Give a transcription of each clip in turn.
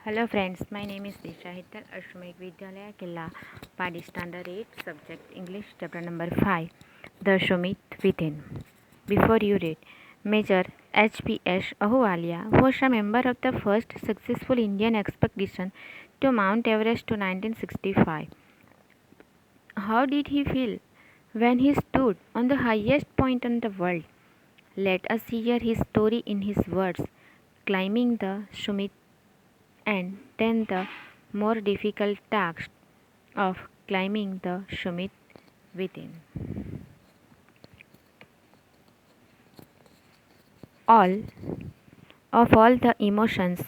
Hello friends, my name is Disha Hittal, Ashwamek Vidyalaya Killa, Padi Standard 8, Subject English, Chapter number 5, The Shumit Within. Before you read, Major H.P.S. Ahluwalia was a member of the first successful Indian expedition to Mount Everest to 1965. How did he feel when he stood on the highest point in the world? Let us hear his story in his words, climbing the Shumit and then the more difficult task of climbing the Shumit within. All all the emotions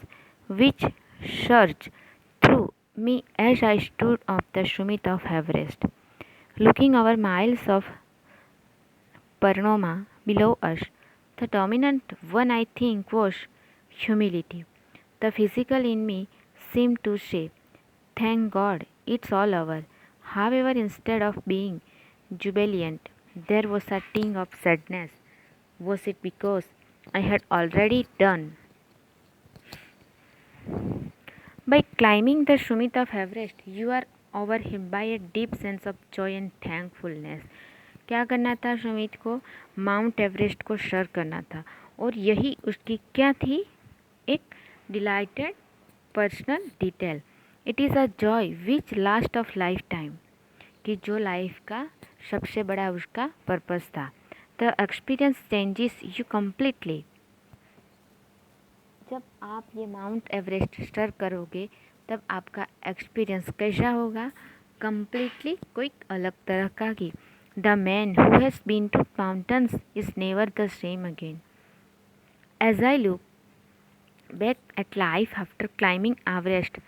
which surged through me as I stood on the summit of Everest, looking over miles of panorama below us, the dominant one I think was humility. The physical in me seemed to say, "Thank God, it's all over." However, instead of being jubilant, there was a tinge of sadness. Was it because I had already done? By climbing the summit of Everest, you are overwhelmed by a deep sense of joy and thankfulness. क्या करना था सुमित को? Mount Everest को sir करना था, और यही उसकी क्या थी? एक dilated personal detail. It is a joy which last of life time, कि जो लाइफ का सबसे बड़ा उसका पर्पस था. The experience changes you completely. जब आप ये माउंट एवरेस्ट सर करोगे तब आपका एक्सपीरियंस कैसा होगा? कम्प्लीटली कोई अलग तरह का. कि the man who has been to mountains is never the same again. As I look back at life after climbing Everest,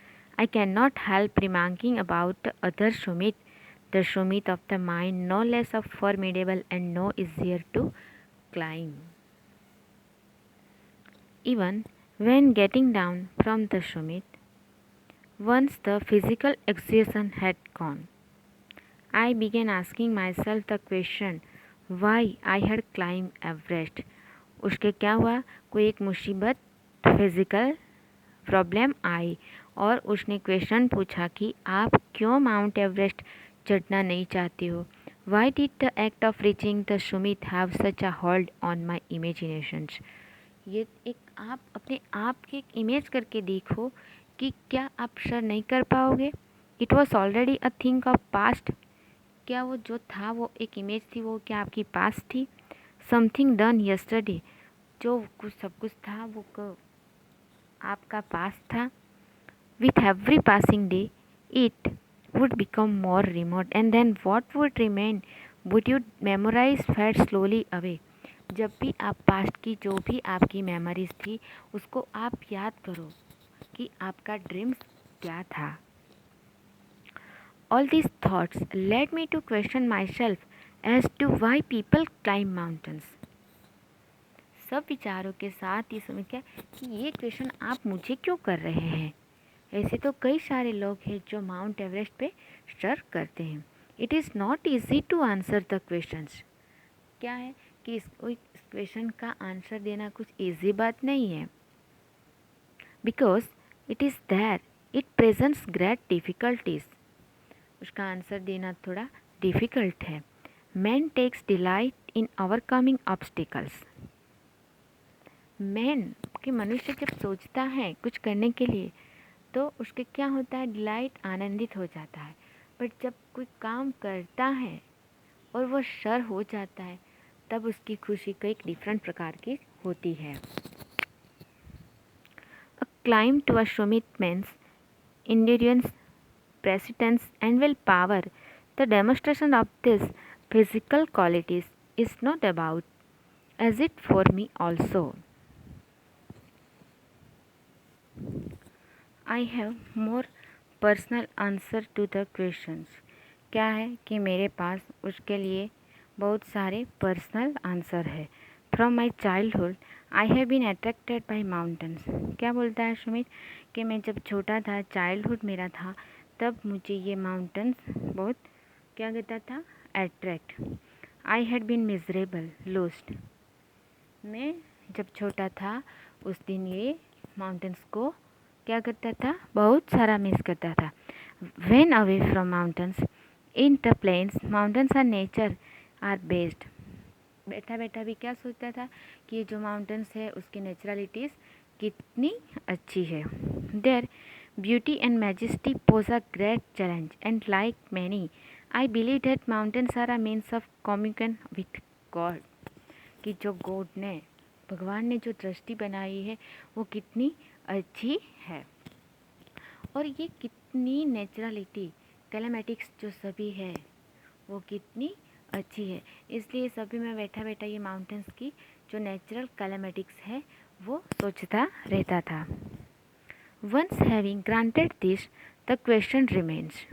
I cannot help remarking about the other summit, the summit of the mind, no less of formidable and no easier to climb. Even when getting down from the summit, once the physical exertion had gone, I began asking myself the question why I had climbed Everest. उसके क्या हुआ? कोई एक मुसीबत, physical problem आई और उसने question पूछा कि आप क्यों माउंट एवरेस्ट चढ़ना नहीं चाहते हो. Why did the act of reaching the Sumit have such a hold on my imaginations. ये एक आप अपने आप की एक इमेज करके देखो कि क्या आप सर नहीं कर पाओगे. It was already a thing of past. क्या वो जो था वो एक इमेज थी, वो क्या आपकी पास्ट थी? समथिंग डन यस्टरडे, जो कुछ सब कुछ था वो आपका पास्ट था. With every passing day, it would become more remote, and then what would remain? Would you memorize fade slowly away? जब भी आप पास्ट की जो भी आपकी मेमोरीज थी उसको आप याद करो कि आपका ड्रीम्स क्या था. All these thoughts led me to question myself as to why people climb mountains. सब विचारों के साथ ये समझ क्या कि ये क्वेश्चन आप मुझे क्यों कर रहे हैं. ऐसे तो कई सारे लोग हैं जो माउंट एवरेस्ट पे सर करते हैं. It is not easy to answer the questions. क्या है कि इस क्वेश्चन का आंसर देना कुछ ईजी बात नहीं है. Because it is there, it presents great difficulties. उसका आंसर देना थोड़ा डिफ़िकल्ट है. Man takes delight in overcoming obstacles. Man कि मनुष्य जब सोचता है कुछ करने के लिए तो उसके क्या होता है? डिलाइट, आनंदित हो जाता है. बट जब कोई काम करता है और वो सर हो जाता है तब उसकी खुशी कई डिफरेंट प्रकार की होती है. A climb to a summit means endurance, persistence and will power. The demonstration of these physical qualities is not about as it for me also. I have more personal answer to the questions. क्या है कि मेरे पास उसके लिए बहुत सारे personal answer है. From my childhood I have been attracted by mountains. क्या बोलता है सुमित कि मैं जब छोटा था, चाइल्डहुड मेरा था, तब मुझे ये माउंटेन्स बहुत क्या कहता था? Attract. I had been miserable, lost. मैं जब छोटा था उस दिन ये माउंटेन्स को क्या करता था, बहुत सारा मिस करता था। When away from mountains, in the plains, mountains are nature are based. बैठा बैठा भी क्या सोचता था कि जो माउंटेन्स है उसकी नेचुरलिटीज़ कितनी अच्छी है। Their beauty and majesty pose a great challenge and like many I believe that mountains are a means of communication with God. कि जो गॉड ने, भगवान ने जो दृष्टि बनाई है वो कितनी अच्छी है, और ये कितनी नेचुरलिटी कैलेमेटिक्स जो सभी है वो कितनी अच्छी है। इसलिए सभी में बैठा बैठा ये माउंटेन्स की जो नेचुरल कैलेमेटिक्स है वो सोचता रहता था। Once having granted this the question remains.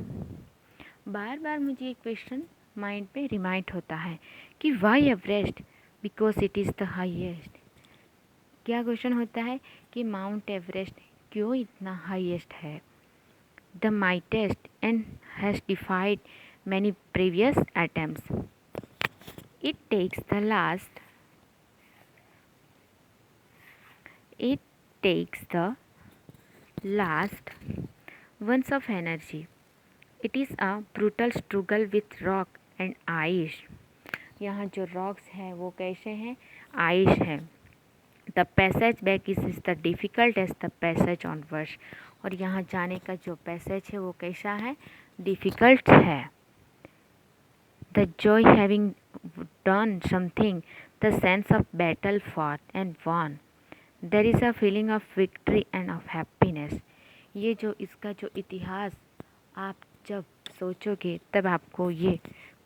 बार बार मुझे ये क्वेश्चन माइंड में रिमाइंड होता है कि why Everest, because it is the highest. क्या क्वेश्चन होता है कि माउंट एवरेस्ट क्यों इतना हाईएस्ट है। The mightiest and has defied many previous attempts. It takes the last ounce of energy. It is a brutal struggle with rock and ice. यहाँ जो rocks हैं वो कैसे हैं, ice है। The passage back is the difficult as the passage onwards. और यहाँ जाने का जो पैसेज है वो कैसा है, डिफ़िकल्ट है। The joy having done something, the sense of battle fought and won. There is a feeling of victory and of happiness. ये जो इसका जो इतिहास आप जब सोचोगे तब आपको ये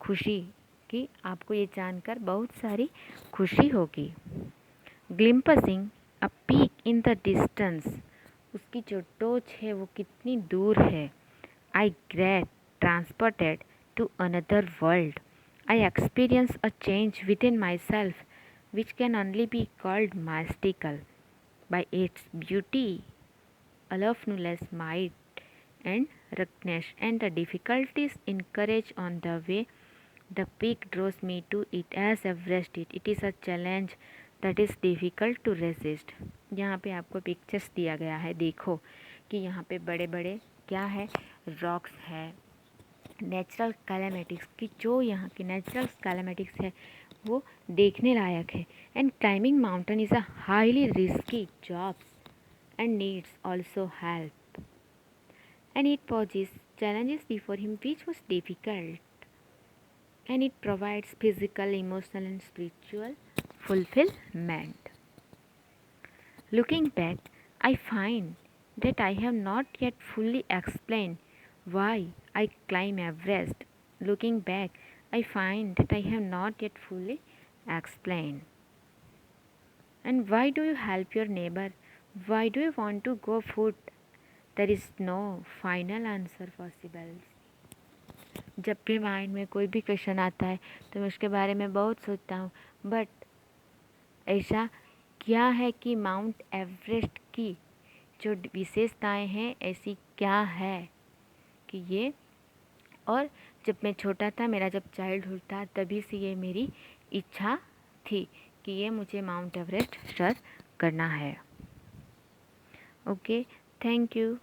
खुशी की, आपको ये जानकर बहुत सारी खुशी होगी। Glimpsing a peak in the distance. उसकी जो टोच है वो कितनी दूर है। I get transported to another world. I experience a change within myself which can only be called mystical by its beauty, aloofness, might, and ruggedness, and the difficulties encouraged on the way. The peak draws me to it as Everest. It is a challenge that is difficult to resist. यहाँ पे आपको pictures दिया गया है, देखो कि यहाँ पे बड़े बड़े क्या है, रॉक्स है, नेचुरल कैलेमेटिक्स की, जो यहाँ की नेचुरल कैलेमेटिक्स है वो देखने लायक है। And climbing mountain is a highly risky job and needs also help, and it poses challenges before him which was difficult, and it provides physical, emotional and spiritual fulfillment. Looking back, I find that I have not yet fully explained why I climb Everest. Looking back, I find that I have not yet fully explained. And why do you help your neighbor? Why do you want to go foot? There is no final answer possible. जब भी mind में कोई भी question आता है तो मैं उसके बारे में बहुत सोचता हूँ, बट ऐसा क्या है कि माउंट एवरेस्ट की जो विशेषताएं हैं ऐसी क्या है कि ये, और जब मैं छोटा था, मेरा जब चाइल्डहुड था, तभी से ये मेरी इच्छा थी कि ये मुझे माउंट एवरेस्ट सर करना है। Okay, thank you.